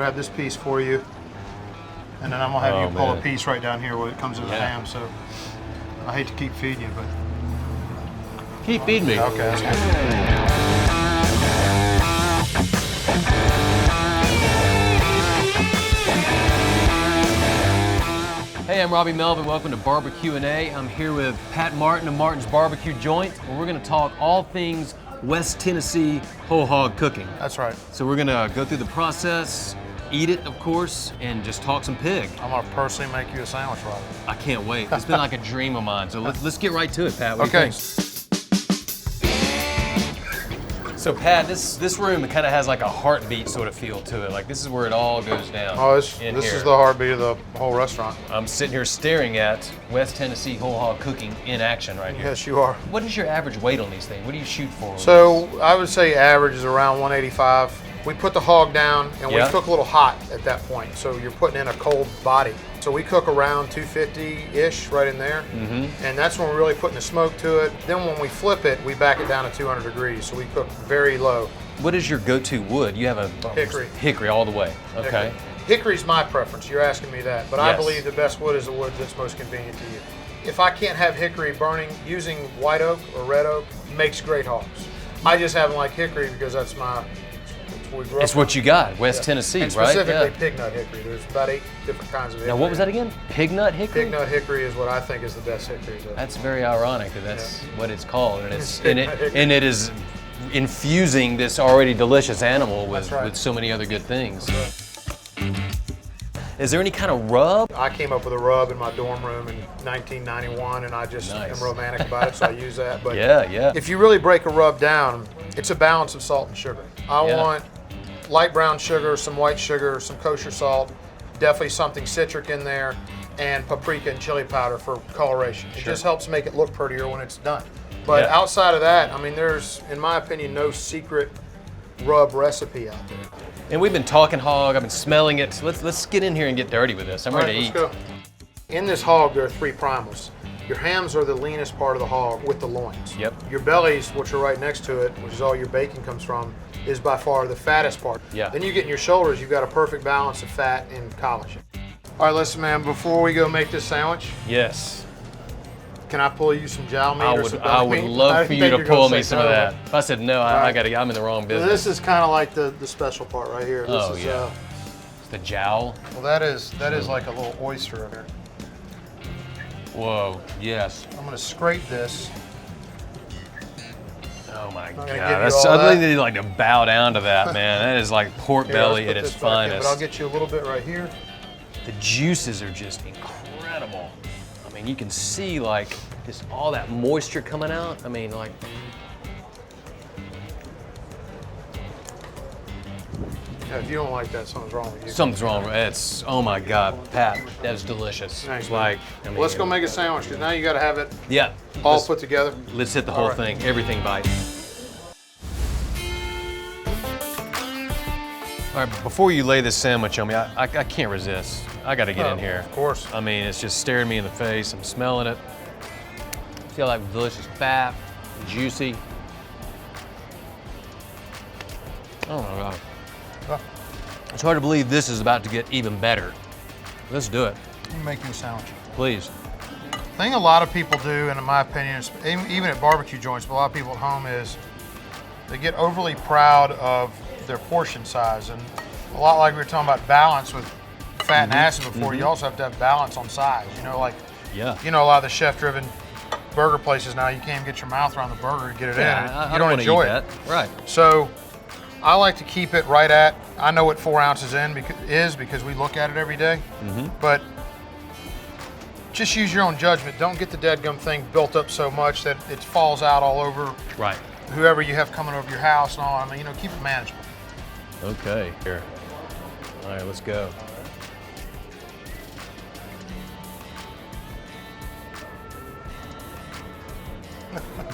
grab this piece for you, and then I'm gonna have you pull a piece right down here where it comes to the ham. So I hate to keep feeding you, but keep feeding me. Okay, that's good. Hey, I'm Robby Melvin. Welcome to BBQ&A. I'm here with Pat Martin of Martin's Barbecue Joint, where we're going to talk all things West Tennessee whole hog cooking. That's right. So we're going to go through the process, eat it, of course, and just talk some pig. I'm going to personally make you a sandwich, Robby. I can't wait. It's been like a dream of mine. So let's get right to it, Pat. What do you think? So Pat, this room kind of has like a heartbeat sort of feel to it. Like this is where it all goes down. Oh, this is the heartbeat of the whole restaurant. I'm sitting here staring at West Tennessee whole hog cooking in action right here. Yes, you are. What is your average weight on these things? What do you shoot for? So I would say average is around 185. We put the hog down and we cook a little hot at that point. So you're putting in a cold body. So we cook around 250-ish right in there. And that's when we're really putting the smoke to it. Then when we flip it, we back it down to 200 degrees. So we cook very low. What is your go-to wood? You have a hickory. Hickory all the way. Okay. Hickory's my preference. You're asking me that. But I believe the best wood is the wood that's most convenient to you. If I can't have hickory burning, using white oak or red oak makes great hogs. I just haven't liked hickory because that's my... It's what you got, West Tennessee, and right? Specifically pig nut hickory. There's about 8 different kinds of hickory. Now what was that again? Pig nut hickory? Pig nut hickory is what I think is the best hickory. That's very ironic that that's what it's called, and it is infusing this already delicious animal with so many other good things. Is there any kind of rub? I came up with a rub in my dorm room in 1991, and I just am romantic about it, so I use that. But if you really break a rub down, it's a balance of salt and sugar. I want light brown sugar, some white sugar, some kosher salt, definitely something citric in there, and paprika and chili powder for coloration. It just helps make it look prettier when it's done. But outside of that, I mean, there's, in my opinion, no secret rub recipe out there. And we've been talking hog, I've been smelling it. So let's get in here and get dirty with this. I'm ready to eat. Let's go. In this hog, there are 3 primals. Your hams are the leanest part of the hog with the loins. Your bellies, which are right next to it, which is all your bacon comes from, is by far the fattest part. Then you get in your shoulders, you've got a perfect balance of fat and collagen. All right, listen, man, before we go make this sandwich. Can I pull you some jowl meat or some belly I would meat? love for you to pull me some of that. If I said no, I'm in the wrong business. This is kind of like the special part right here. This is, it's the jowl. Well, that is like a little oyster in there. Whoa, yes. I'm gonna scrape this. Oh my God, I need like to bow down to that, man. That is like pork belly at its finest. But I'll get you a little bit right here. The juices are just incredible. I mean, you can see like just all that moisture coming out. I mean, like. Yeah, if you don't like that, something's wrong with you. Something's wrong. It's, oh my God, Pat, that is delicious. Thanks, like, I mean, let's go make a sandwich, because now you got to have it all put together. Let's hit the whole thing, everything bite. All right, before you lay this sandwich on me, I can't resist. I got to get in here. Of course. I mean, it's just staring me in the face. I'm smelling it. I feel like delicious fat, juicy. Oh my God. It's hard to believe this is about to get even better. Let's do it. Let me make you a sandwich. Please. The thing a lot of people do, and in my opinion, even at barbecue joints, but a lot of people at home is they get overly proud of their portion size. And a lot like we were talking about balance with fat and acid before, you also have to have balance on size. You know, like, you know, a lot of the chef-driven burger places now, you can't even get your mouth around the burger to get it in. You don't enjoy it. Right. So I like to keep it right at, I know what 4 ounces is because we look at it every day, but just use your own judgment. Don't get the dadgum thing built up so much that it falls out all over whoever you have coming over your house and all. I mean, you know, keep it manageable. Okay, here. All right, let's go.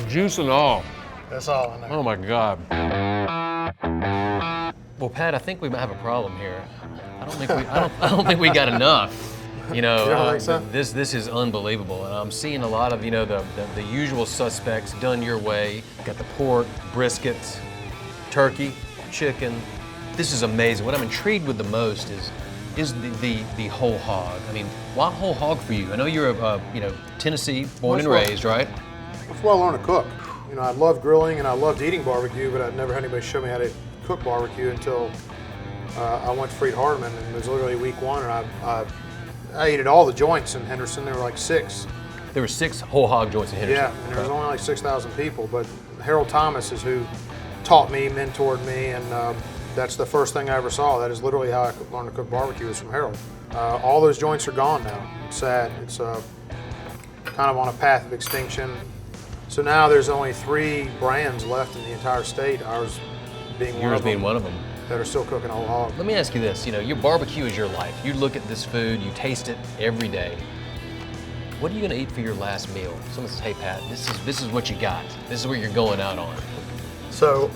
Juice and all. That's all in there. Oh my God. Well, Pat, I think we might have a problem here. I don't think we got enough. You know, you don't think so? This is unbelievable, and I'm seeing a lot of the usual suspects done your way. Got the pork, brisket, turkey, chicken, This is amazing. What I'm intrigued with the most is the whole hog. I mean, why whole hog for you? I know you're a Tennessee, born and raised, right? That's why I learned to cook. You know, I love grilling and I loved eating barbecue, but I'd never had anybody show me how to cook barbecue until I went to Freed Hardeman, and it was literally week 1, and I ate at all the joints in Henderson. There were like 6. There were 6 whole hog joints in Henderson. Yeah, and there was only like 6,000 people, but Harold Thomas is who taught me, mentored me, and that's the first thing I ever saw. That is literally how I learned to cook barbecue, was from Harold. All those joints are gone now. It's sad. It's kind of on a path of extinction. So now there's only 3 brands left in the entire state, ours being one of them, that are still cooking whole hog. Let me ask you this, your barbecue is your life. You look at this food, you taste it every day. What are you gonna eat for your last meal? Someone says, hey Pat, this is what you got. This is what you're going out on. So,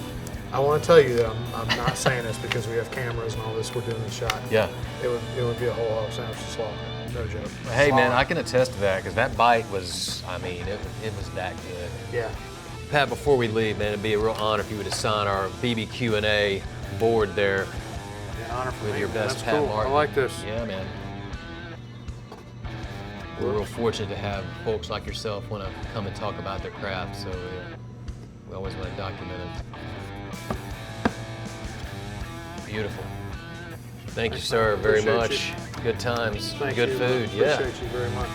I want to tell you that I'm not saying this because we have cameras and all this, we're doing the shot. Yeah. It would be a whole hog sandwich to slaughter. No joke. Hey man, I can attest to that because that bite was, I mean, it was that good. Yeah. Pat, before we leave, man, it'd be a real honor if you would sign our BBQ&A board there. Yeah, honor for with me. your best That's Pat cool. Martin. I like this. Yeah, man. We're real fortunate to have folks like yourself want to come and talk about their craft, so we always want to document it. Beautiful. Thank you, sir, very much. Good times, good food. Appreciate you very much.